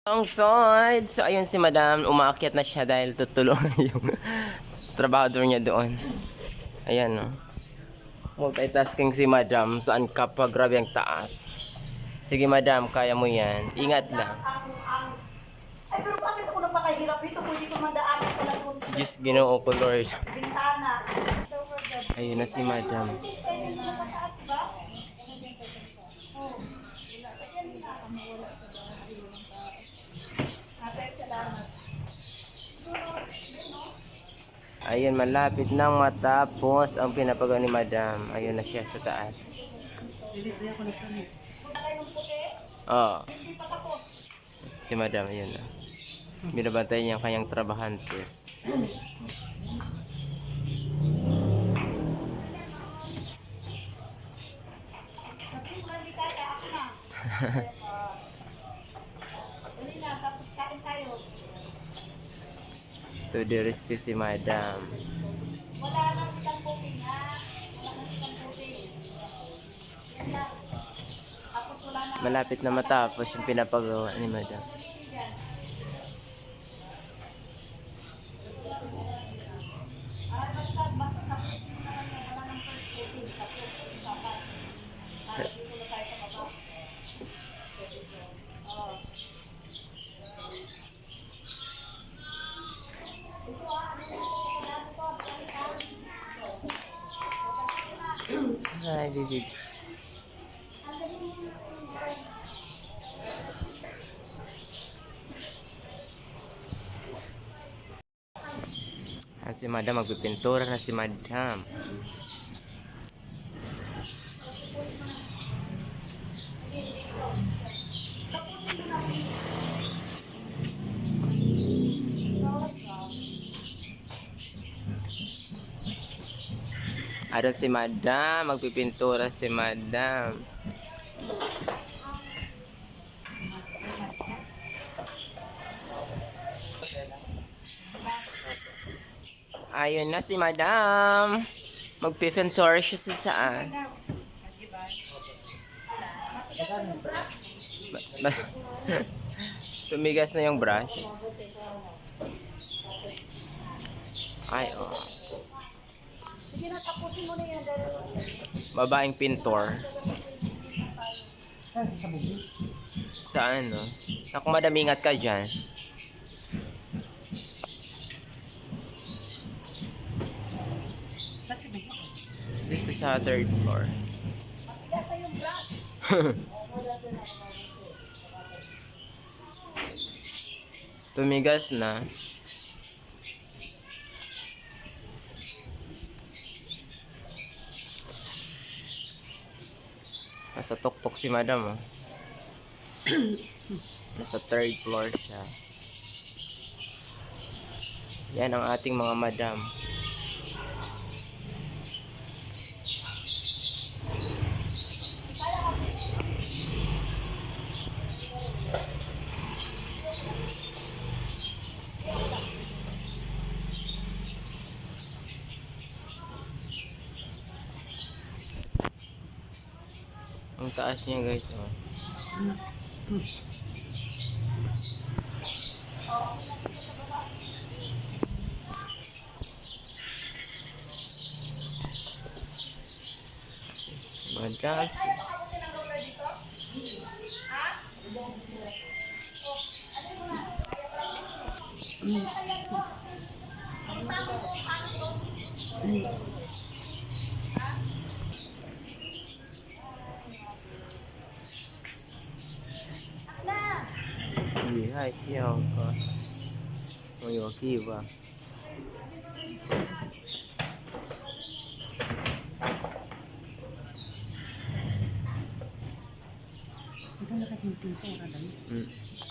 Ang side. So, ayun si madam. Umaakyat na siya dahil tutulungan yung trabahador niya doon. Ayan, no. Multitasking si madam. Saan ka pa? Grabe ang taas. Sige, madam. Kaya mo yan. Ingat lang. Ay, pero bakit ako napakahirap ito? Pwede ko mandaanan pala doon sa Diyos Ginoo ko, Lord. bintana. Ayun na si madam. Pwede nila sa taas, ba? Ate, salamat. Ayun, malapit nang matapos ang pinapagawa ni madam. Ayun na siya sa taas. Kayong puti, Oo. hindi pa tapos. Si madam, ayun na. Binabantay niya ang kanyang trabahantes. Sabi mo, hindi kaya, ako na. Dali na, tapos kain tayo. To the rescue si madam. Wala na silang puti nga. Wala na silang puti. Yan lang. Tapos wala na. Malapit na matapos yung pinapagawa ni madam. Basta tapos mo na lang na wala ng first puti. Tapos usapan. Dito na tayo sa baba. Oo. Ay, bibig. Si madam, magpipintura na si madam. Aron si madam, magpipintura si madam. Ayun na si madam. Magpipintura siya sa saan. Ba- Tumigas na yung brush. Ay, oh. Sige na, tapusin mo na yan. Babaeng pintor. Saan, no? Naku, madam, ingat ka dyan. Dito sa third floor. Basta yung brush. Tumigas na. Nasa tuktok si madam, oh. Nasa third floor siya. Yan ang ating mga madam. Ang taas niya, guys, oh. Madam. Hai siêu có mọi người kêu vào Ito nakatintinto ka dali.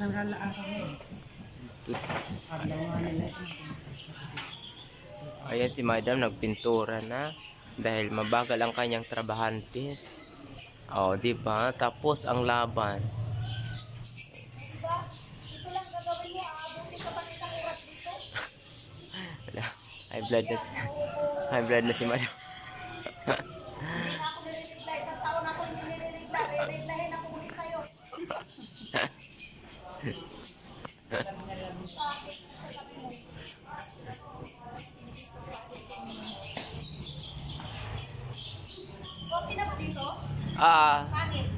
Nagala ako mo. Adlaw nila. Ayan si madam nagpintura na dahil mabagal ang kanyang trabahantes. Oh, di ba? Tapos ang laban. Wala. High blood na si, high blood na si madam. Hindi na ako nire-reply. Isang taon ako hindi nire-reply. Re-replyin ako muli sa'yo. Okay na ba dito? Ah, Pangit.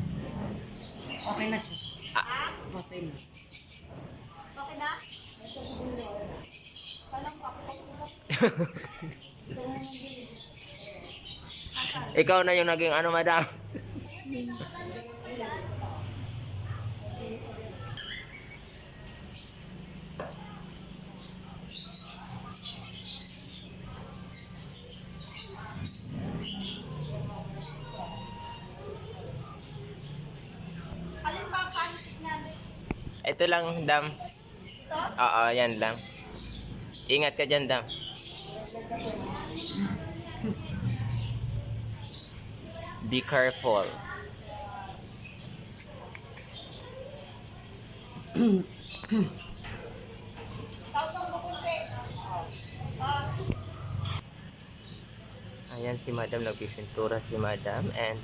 Okay na siya. Ha? Okay na. Okay na? Walang ikaw na yung naging ano, madam. Alin ba ang pangit tignan? Ito lang, dam. Ito? Oo, yan lang. Ingat ka dyan, dam. Be careful. Sausang mo kunti. Ah, Ayan si madam, nagpipintura si madam. And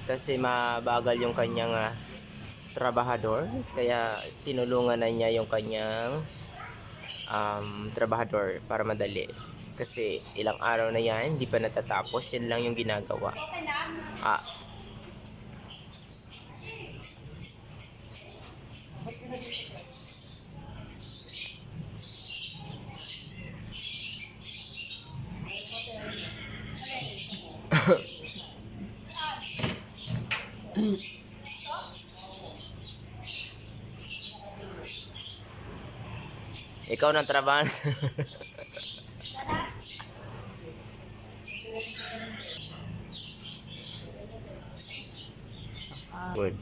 kasi mabagal yung kanyang trabahador, kaya tinulungan na niya yung kanyang trabahador para madali. Kasi ilang araw na yan, hindi pa natatapos. Yan lang yung ginagawa. okay na? Ah, ikaw ng trabaho. Good.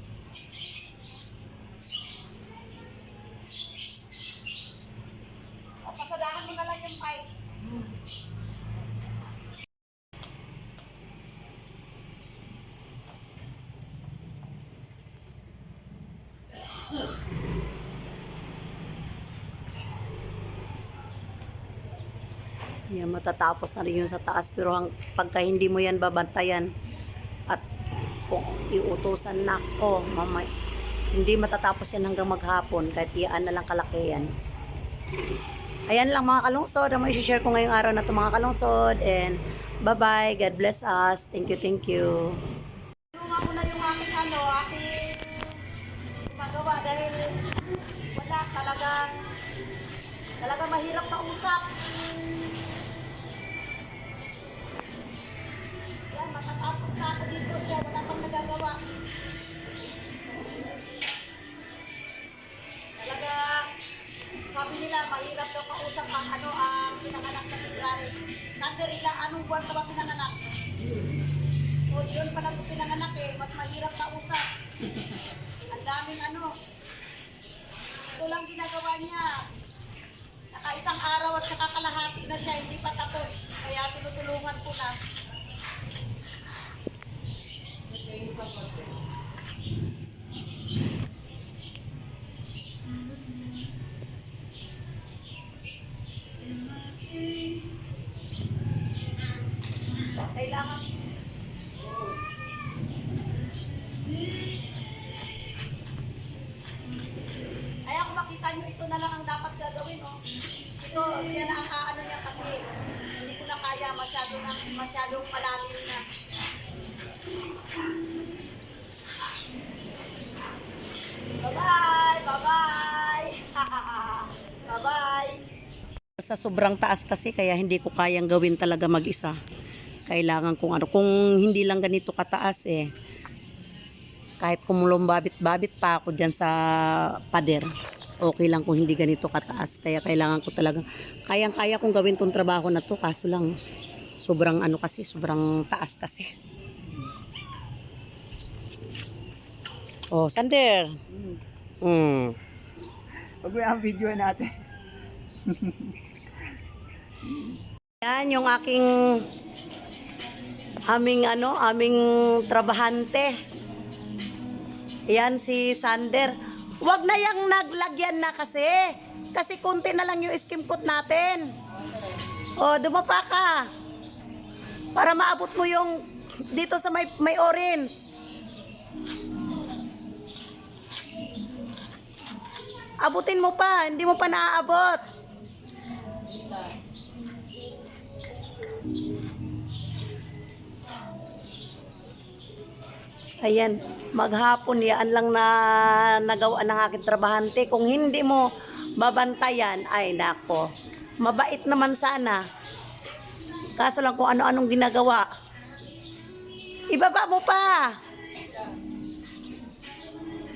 Pasadahan mo na lang yung pipe. Yan, matatapos na rin yun sa taas. Pero pagka hindi mo yan babantayan at kung iutusan na ko, mamay, hindi matatapos yan hanggang maghapon kahit iyaan na lang kalaki yan. Ayan lang mga kalungsod ang may share ko ngayong araw na ito mga kalungsod. And bye-bye. God bless us. Thank you, thank you. Tulungan ko na yung aking gumagawa dahil wala talagang mahirap kausap. Yan, matatapos na ako dito siya, wala pang nagagawa. Talaga, sabi nila, mahirap daw kausap ang ang pinanganak sa February. Sander, anong buwan ka ba pinanganak? So, yun pala kung pinanganak mas mahirap kausap. Ang daming ito lang ginagawa niya. Naka-isang araw at nakakalahati na siya, hindi pa tapos. Kaya tinutulungan ko na. Kailangan kaya kung makita nyo, ito na lang ang dapat gagawin, oh. Ito, siya na ang niya kasi hindi ko na kaya, masyadong malalim na. Bye-bye! Bye-bye! Bye-bye! Sa sobrang taas kasi kaya hindi ko kayang gawin talaga mag-isa. Kailangan kung kung hindi lang ganito kataas kahit kumulong babit-babit pa ako dyan sa pader, okay lang kung hindi ganito kataas. Kaya kailangan ko talaga, kayang-kaya kong gawin tong trabaho na to, kaso lang sobrang sobrang taas kasi. Oh, Sander. Pag may ang video natin. Yan yung aming trabahante. Yan si Sander. Wag na yang naglagyan na kasi. Kasi konti na lang yung skim coat natin. O, dumapa ka. Para maabot mo yung dito sa may orange. Abutin mo pa, hindi mo pa naaabot. Ayan, maghapon yan lang na nagawa ng aking trabahante. Kung hindi mo babantayan, ay nako, mabait naman sana. Kaso lang kung ano-anong ginagawa. Ibaba mo pa.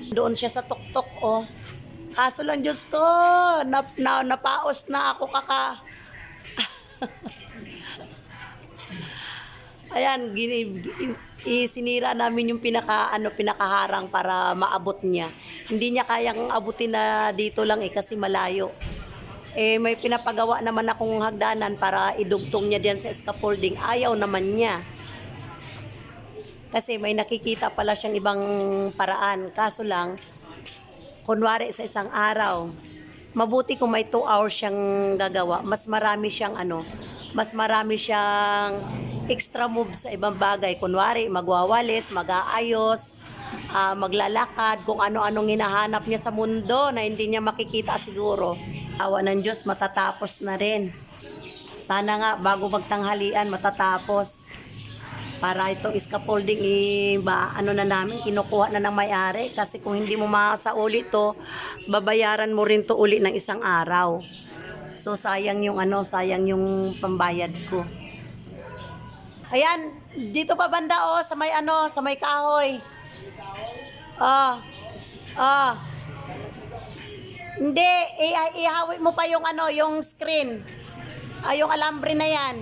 Doon siya sa tuktok, oh. Kaso lang, Diyos ko, napaos na ako Ayan, isinira namin yung pinakaharang para maabot niya. Hindi niya kayang abutin na dito lang kasi malayo. May pinapagawa naman akong hagdanan para idugtong niya diyan sa scaffolding. Ayaw naman niya. Kasi may nakikita pala siyang ibang paraan. Kaso lang, kunwari sa isang araw, mabuti kung may 2 hours siyang gagawa. Mas marami siyang extra move sa ibang bagay. Kunwari, magwawalis, mag-aayos, maglalakad, kung ano-anong hinahanap niya sa mundo na hindi niya makikita siguro. Awa ng Diyos, matatapos na rin. Sana nga, bago magtanghalian, matatapos. Para itong scaffolding, na namin, kinukuha na ng may-ari. Kasi kung hindi mo masauli to, babayaran mo rin to uli ng isang araw. So, sayang yung pambayad ko. Ayan, dito pa banda sa may kahoy. Hindi, ihawi mo pa yung yung screen. Yung alambre na yan.